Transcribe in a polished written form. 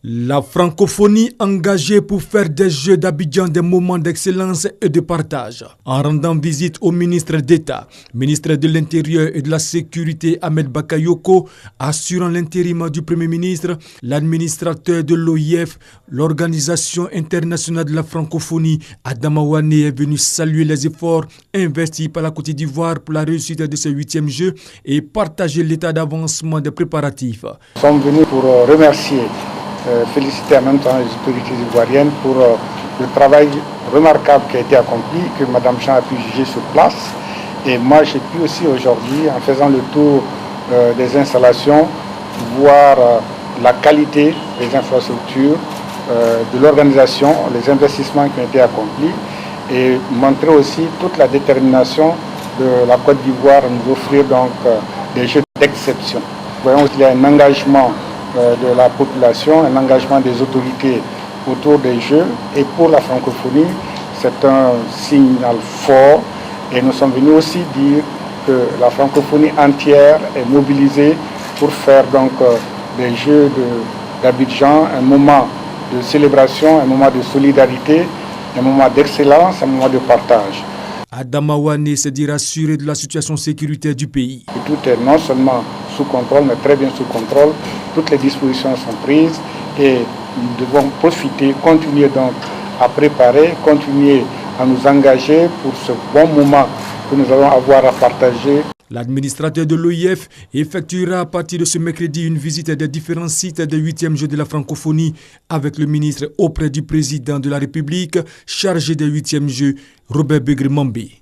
La francophonie engagée pour faire des Jeux d'Abidjan des moments d'excellence et de partage. En rendant visite au ministre d'État, ministre de l'Intérieur et de la Sécurité Ahmed Bakayoko, assurant l'intérim du Premier ministre, l'administrateur de l'OIF, l'Organisation internationale de la francophonie, Adama Wane est venu saluer les efforts investis par la Côte d'Ivoire pour la réussite de ce 8e jeu et partager l'état d'avancement des préparatifs. Nous sommes venus pour remercier féliciter en même temps les autorités ivoiriennes pour le travail remarquable qui a été accompli, que Mme Jean a pu juger sur place. Et moi, j'ai pu aussi aujourd'hui, en faisant le tour des installations, voir la qualité des infrastructures, de l'organisation, les investissements qui ont été accomplis et montrer aussi toute la détermination de la Côte d'Ivoire à nous offrir donc des jeux d'exception. Voyons qu'il y a un engagement de la population, un engagement des autorités autour des Jeux. Et pour la francophonie, c'est un signal fort. Et nous sommes venus aussi dire que la francophonie entière est mobilisée pour faire donc des Jeux d'Abidjan un moment de célébration, un moment de solidarité, un moment d'excellence, un moment de partage. Adama Wane s'est dit rassuré de la situation sécuritaire du pays. Et tout est non seulement sous contrôle, mais très bien sous contrôle. Toutes les dispositions sont prises et nous devons profiter, continuer donc à préparer, continuer à nous engager pour ce bon moment que nous allons avoir à partager. L'administrateur de l'OIF effectuera à partir de ce mercredi une visite des différents sites des 8e Jeux de la francophonie avec le ministre auprès du président de la République chargé des 8e Jeux, Robert Begré Mambi.